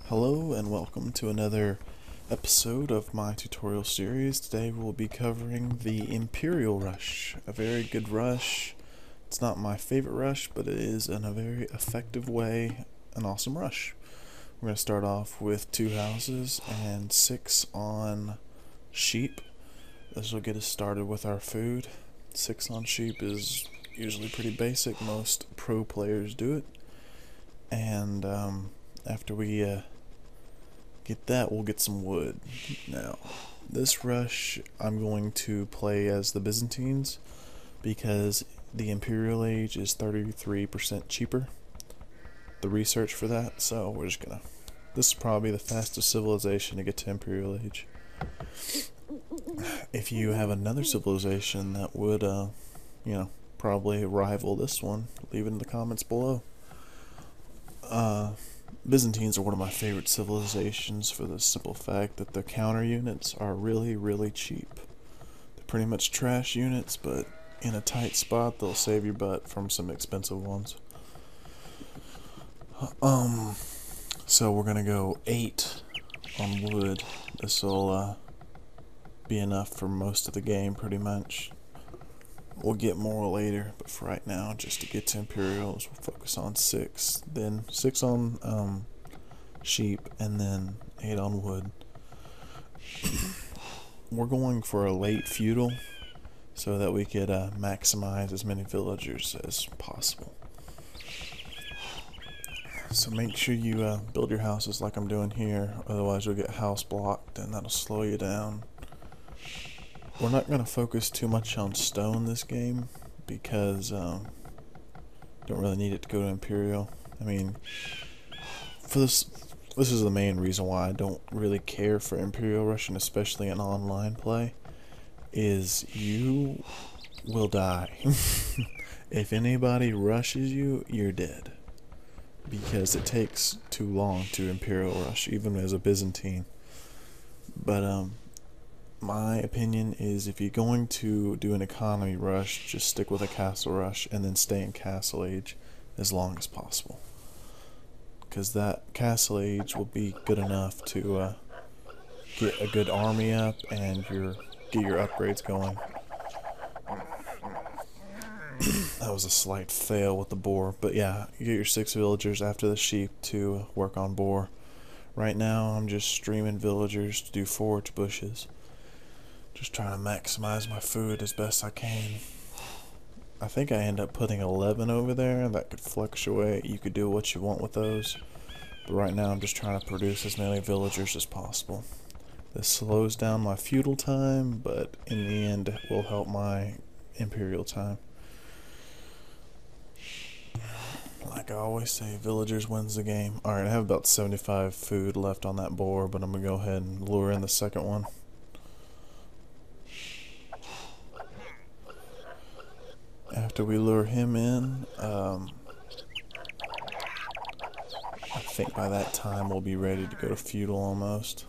Hello and welcome to another episode of my tutorial series. Today we'll be covering the Imperial rush. A very good rush. It's not my favorite rush, but it is in a very effective way an awesome rush. We're going to start off with 2 houses and 6 on sheep. This will get us started with our food. 6 on sheep is usually pretty basic. Most pro players do it. And after we get that, we'll get some wood. Now, this rush I'm going to play as the Byzantines because the Imperial Age is 33% cheaper. The research for that, so we're just gonna. This is probably the fastest civilization to get to Imperial Age. If you have another civilization that would, probably rival this one, leave it in the comments below. Byzantines are one of my favorite civilizations for the simple fact that the counter units are really, really cheap. They're pretty much trash units, but in a tight spot, they'll save your butt from some expensive ones. So we're gonna go 8 on wood. This will be enough for most of the game, pretty much. We'll get more later, but for right now, just to get to Imperials, we'll focus on 6. Then 6 on sheep, and then 8 on wood. We're going for a late feudal, so that we could maximize as many villagers as possible. So make sure you build your houses like I'm doing here, otherwise you'll get house blocked, and that'll slow you down. We're not going to focus too much on stone this game because don't really need it to go to Imperial. I mean, for this is the main reason why I don't really care for Imperial Russian, especially in online play, is you will die. If anybody rushes you, you're dead. Because it takes too long to Imperial Rush, even as a Byzantine. But my opinion is if you're going to do an economy rush, just stick with a castle rush and then stay in castle age as long as possible. Because that castle age will be good enough to get a good army up and get your upgrades going. That was a slight fail with the boar, but yeah, you get your 6 villagers after the sheep to work on boar. Right now I'm just streaming villagers to do forage bushes. Just trying to maximize my food as best I can. I think I end up putting 11 over there. That could fluctuate. You could do what you want with those. But right now I'm just trying to produce as many villagers as possible. This slows down my feudal time, but in the end it will help my imperial time. Like I always say, villagers wins the game. Alright, I have about 75 food left on that boar, but I'm going to go ahead and lure in the second one. After we lure him in, I think by that time we'll be ready to go to feudal almost.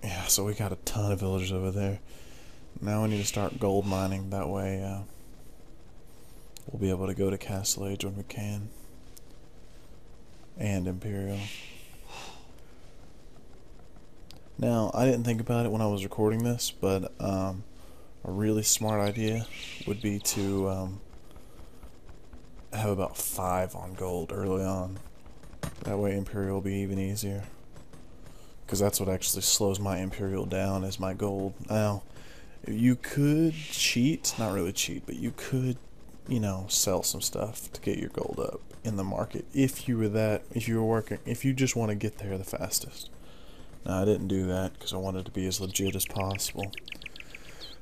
Yeah, so we got a ton of villagers over there. Now we need to start gold mining, that way we'll be able to go to castle age when we can. And imperial. Now, I didn't think about it when I was recording this, but a really smart idea would be to have about 5 on gold early on. That way Imperial will be even easier. Because that's what actually slows my Imperial down, is my gold. Now, you could cheat, not really cheat, but you could, sell some stuff to get your gold up in the market if you just want to get there the fastest. Now, I didn't do that because I wanted to be as legit as possible.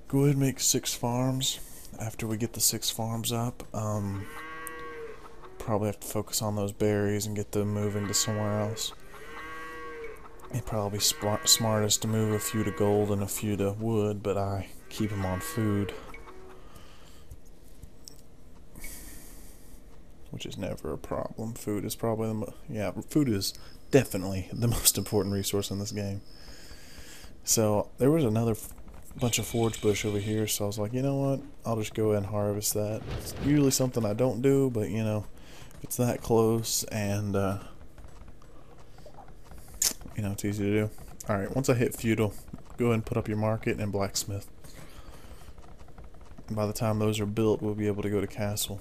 Go ahead and make 6 farms. After we get the 6 farms up, probably have to focus on those berries and get them moving to somewhere else. It'd probably be smartest to move a few to gold and a few to wood, but I keep them on food, which is never a problem. Food is probably food is definitely the most important resource in this game. So there was another bunch of forage bush over here, so I was like, you know what, I'll just go ahead and harvest that. It's usually something I don't do, but if it's that close and You know, it's easy to do. Alright, once I hit feudal, go ahead and put up your market and blacksmith. And by the time those are built, we'll be able to go to castle.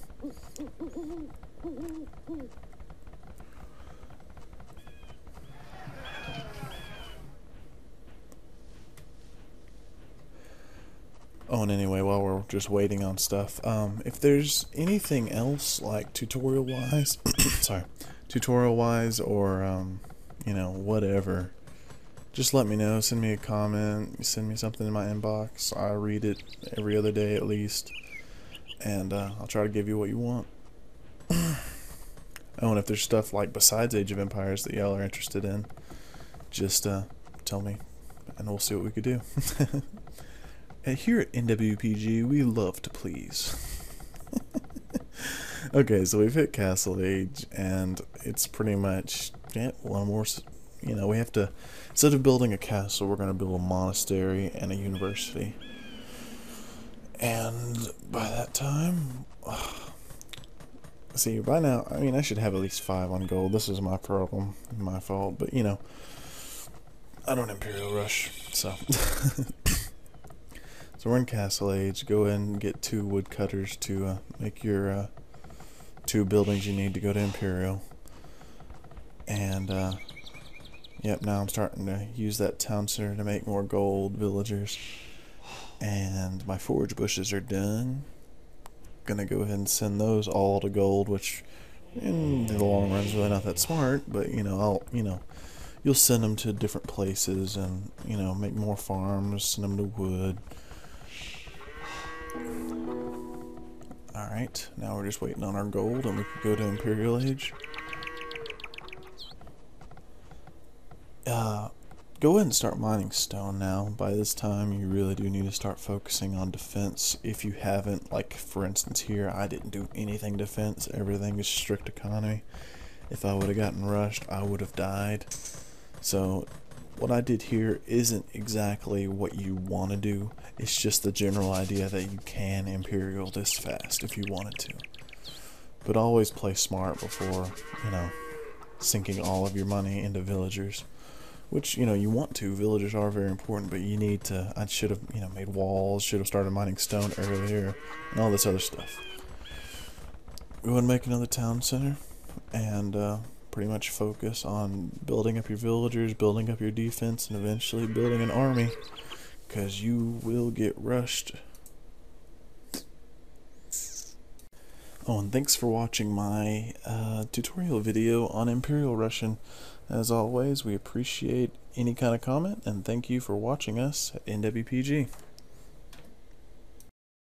Oh, and anyway, while we're just waiting on stuff, if there's anything else, like tutorial-wise, sorry, tutorial-wise or, you know, whatever, just let me know. Send me a comment, send me something in my inbox. I read it every other day at least, and I'll try to give you what you want. Oh, and if there's stuff like besides Age of Empires that y'all are interested in, just tell me, and we'll see what we could do. And here at NWPG, we love to please. Okay, so we've hit Castle Age, and it's pretty much, yeah, one more, you know, we have to, instead of building a castle, we're going to build a monastery and a university. And by that time, see, by now, I mean, I should have at least 5 on gold. This is my problem, my fault, but, you know, I don't Imperial rush, so... So we're in Castle Age. Go ahead and get 2 woodcutters to make your 2 buildings you need to go to Imperial. And, yep, now I'm starting to use that town center to make more gold villagers. And my forge bushes are done. Gonna go ahead and send those all to gold, which in the long run is really not that smart, but, you know, you'll send them to different places and, you know, make more farms, send them to wood. Alright, now we're just waiting on our gold and we can go to Imperial Age. Go ahead and start mining stone now. By this time you really do need to start focusing on defense if you haven't. Like, for instance here, I didn't do anything defense, everything is strict economy. If I would have gotten rushed, I would have died. So what I did here isn't exactly what you want to do. It's just the general idea that you can Imperial this fast if you wanted to. But always play smart before, you know, sinking all of your money into villagers. Which, you know, you want to. Villagers are very important, but you need to... I should have, you know, made walls, should have started mining stone earlier, and all this other stuff. Go ahead and make another town center, and pretty much focus on building up your villagers, building up your defense, and eventually building an army, because you will get rushed. Oh, and thanks for watching my tutorial video on Imperial Russian. As always, we appreciate any kind of comment, and thank you for watching us at NWPG.